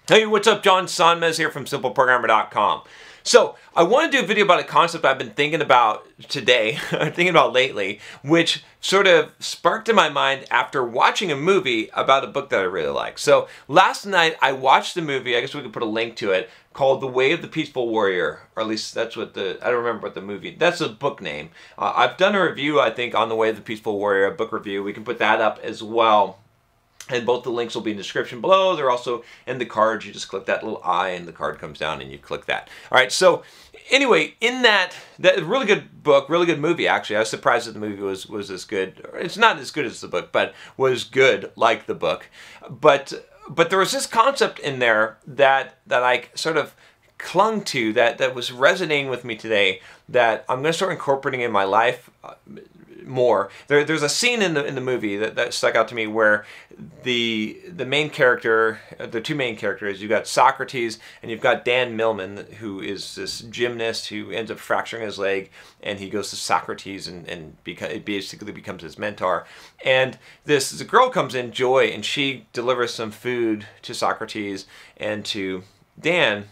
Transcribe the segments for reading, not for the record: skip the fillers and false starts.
Hey, what's up? John Sonmez here from SimpleProgrammer.com. So I want to do a video about a concept I've been thinking about today, thinking about lately, which sort of sparked in my mind after watching a movie about a book that I really like. So last night I watched a movie, I guess we could put a link to it, called The Way of the Peaceful Warrior, or at least that's what I don't remember what the movie, that's the book name. I've done a review, I think, on The Way of the Peaceful Warrior, a book review. We can put that up as well. And both the links will be in the description below. They're also in the cards. You just click that little eye and the card comes down and you click that. All right, so anyway, in that really good book, really good movie actually. I was surprised that the movie was as good. It's not as good as the book, but was good like the book. But there was this concept in there that I sort of clung to, that was resonating with me today, that I'm going to start incorporating in my life more. There's a scene in the movie that stuck out to me where the main character, the two main characters, you've got Socrates and you've got Dan Millman, who is this gymnast who ends up fracturing his leg, and he goes to Socrates and basically becomes his mentor. And this girl comes in, Joy, and she delivers some food to Socrates and to Dan.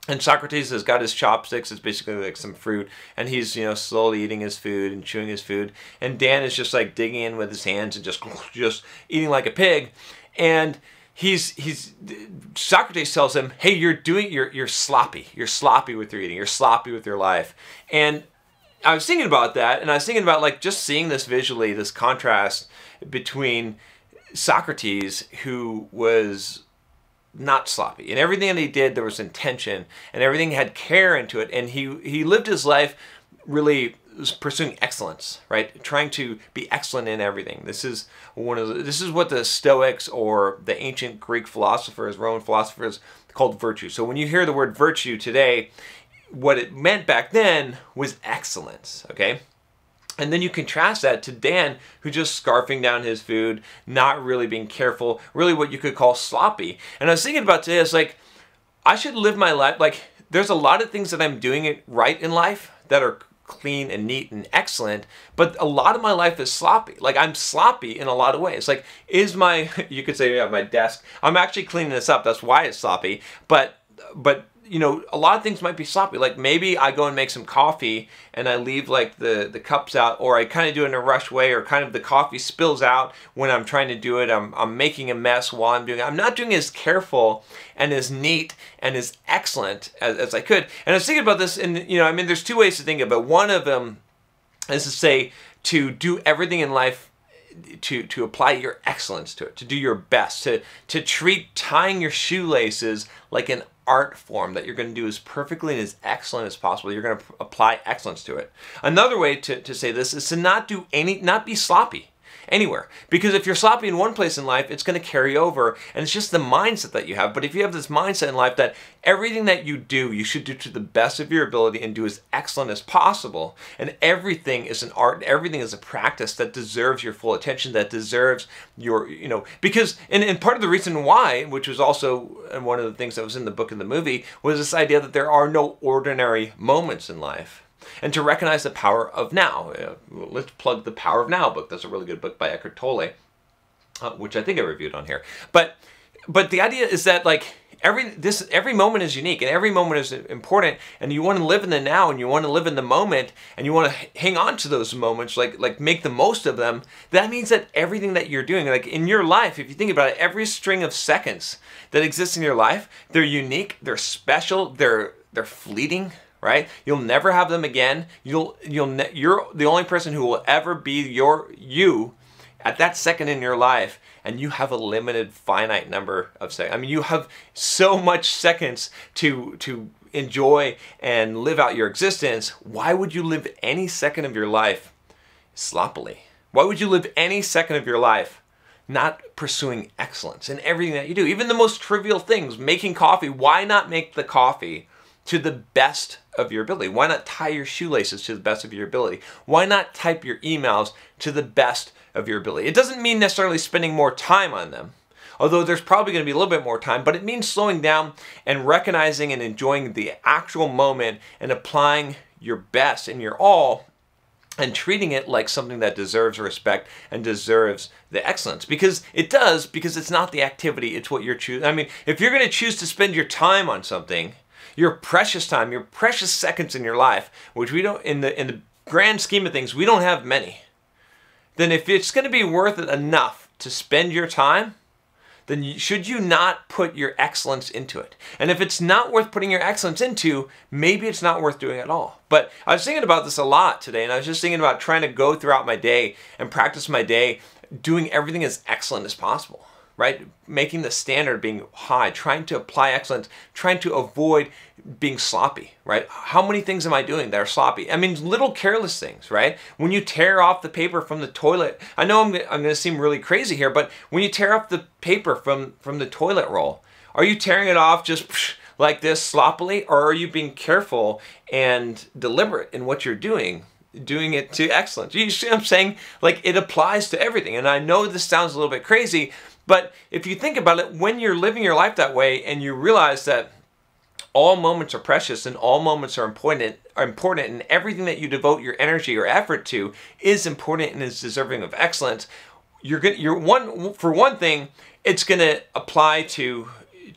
And Socrates has got his chopsticks, it's basically like some fruit, and he's, slowly eating his food and chewing his food. And Dan is just like digging in with his hands and just eating like a pig. And Socrates tells him, hey, you're sloppy. You're sloppy with your eating. You're sloppy with your life. And I was thinking about that, and I was thinking about like just seeing this visually, this contrast between Socrates, who was not sloppy. And everything that he did, there was intention, and everything had care into it. And he lived his life really pursuing excellence, right? Trying to be excellent in everything. This is what the Stoics, or the ancient Greek philosophers, Roman philosophers, called virtue. So when you hear the word virtue today, what it meant back then was excellence, okay? And then you contrast that to Dan, who's just scarfing down his food, not really being careful, really what you could call sloppy. And I was thinking about today, it's like, I should live my life, like, there's a lot of things that I'm doing it right in life that are clean and neat and excellent, but a lot of my life is sloppy. Like, I'm sloppy in a lot of ways. Like, you could say, yeah, my desk, I'm actually cleaning this up, that's why it's sloppy, but a lot of things might be sloppy. Like maybe I go and make some coffee and I leave like the cups out, or I kind of do it in a rush way, or kind of the coffee spills out when I'm trying to do it. I'm making a mess while I'm doing it. I'm not doing as careful and as neat and as excellent as I could. And I was thinking about this, and there's two ways to think of it. One of them is to say to do everything in life, to apply your excellence to it, to do your best, to treat tying your shoelaces like an art form that you're going to do as perfectly and as excellent as possible. You're going to apply excellence to it. Another way to say this is to not be sloppy anywhere. Because if you're sloppy in one place in life, it's going to carry over, and it's just the mindset that you have. But if you have this mindset in life that everything that you do, you should do to the best of your ability and do as excellent as possible, and everything is an art, everything is a practice that deserves your full attention, that deserves your, because, and part of the reason why, which was also one of the things that was in the book and the movie, was this idea that there are no ordinary moments in life. And to recognize the power of now. Let's plug the Power of Now book. That's a really good book by Eckhart Tolle, which I think I reviewed on here. But the idea is that like every moment is unique and every moment is important, and you want to live in the now, and you want to live in the moment, and you want to hang on to those moments, like make the most of them. That means that everything that you're doing, like in your life, if you think about it, every string of seconds that exists in your life, they're unique, they're special, they're fleeting. Right? You'll never have them again. You're the only person who will ever be you at that second in your life, and you have a limited, finite number of seconds. I mean, you have so much seconds to enjoy and live out your existence. Why would you live any second of your life sloppily? Why would you live any second of your life not pursuing excellence in everything that you do? Even the most trivial things, making coffee. Why not make the coffee to the best of your ability? Why not tie your shoelaces to the best of your ability? Why not type your emails to the best of your ability? It doesn't mean necessarily spending more time on them, although there's probably going to be a little bit more time, but it means slowing down and recognizing and enjoying the actual moment and applying your best and your all and treating it like something that deserves respect and deserves the excellence. Because it does, because it's not the activity, it's what you're choosing. I mean, if you're going to choose to spend your time on something, your precious time, your precious seconds in your life, which we don't, in the grand scheme of things, we don't have many, then if it's going to be worth it enough to spend your time, then should you not put your excellence into it? And if it's not worth putting your excellence into, maybe it's not worth doing at all. But I was thinking about this a lot today, and I was just thinking about trying to go throughout my day and practice my day doing everything as excellent as possible, right? Making the standard being high, trying to apply excellence, trying to avoid being sloppy, right? How many things am I doing that are sloppy? I mean, little careless things, right? When you tear off the paper from the toilet, I know I'm going to seem really crazy here, but when you tear off the paper from the toilet roll, are you tearing it off just like this sloppily, or are you being careful and deliberate in what you're doing it to excellence? You see what I'm saying? Like, it applies to everything. And I know this sounds a little bit crazy, but if you think about it, when you're living your life that way and you realize that all moments are precious and all moments are important, and everything that you devote your energy or effort to is important and is deserving of excellence, for one thing, it's going to apply to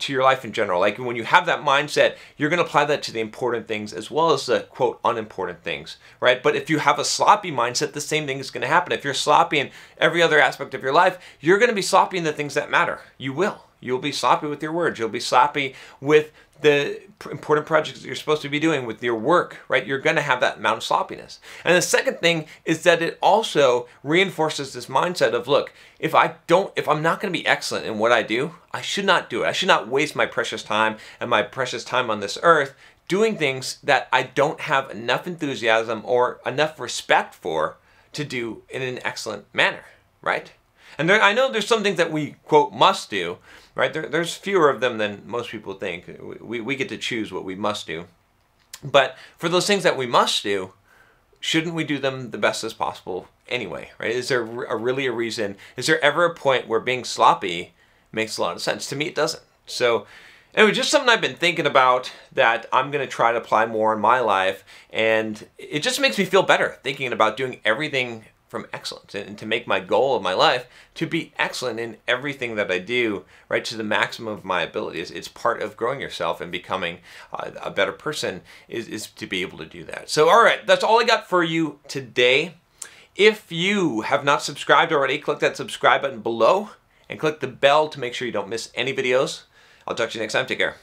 your life in general. Like, when you have that mindset, you're going to apply that to the important things as well as the, quote, unimportant things, right? But if you have a sloppy mindset, the same thing is going to happen. If you're sloppy in every other aspect of your life, you're going to be sloppy in the things that matter. You will. You'll be sloppy with your words. You'll be sloppy with the important projects that you're supposed to be doing, with your work, right? You're going to have that amount of sloppiness. And the second thing is that it also reinforces this mindset of, look, if I'm not going to be excellent in what I do, I should not do it. I should not waste my precious time and my precious time on this earth doing things that I don't have enough enthusiasm or enough respect for to do in an excellent manner, right? And I know there's some things that we, quote, must do, right? There's fewer of them than most people think. We get to choose what we must do. But for those things that we must do, shouldn't we do them the best as possible anyway, right? Is there really a reason? Is there ever a point where being sloppy makes a lot of sense? To me, it doesn't. So anyway, just something I've been thinking about that I'm going to try to apply more in my life. And it just makes me feel better thinking about doing everything from excellence, and to make my goal of my life to be excellent in everything that I do, right, to the maximum of my abilities. It's part of growing yourself and becoming a better person is to be able to do that. So, all right, that's all I got for you today. If you have not subscribed already, click that subscribe button below and click the bell to make sure you don't miss any videos. I'll talk to you next time. Take care.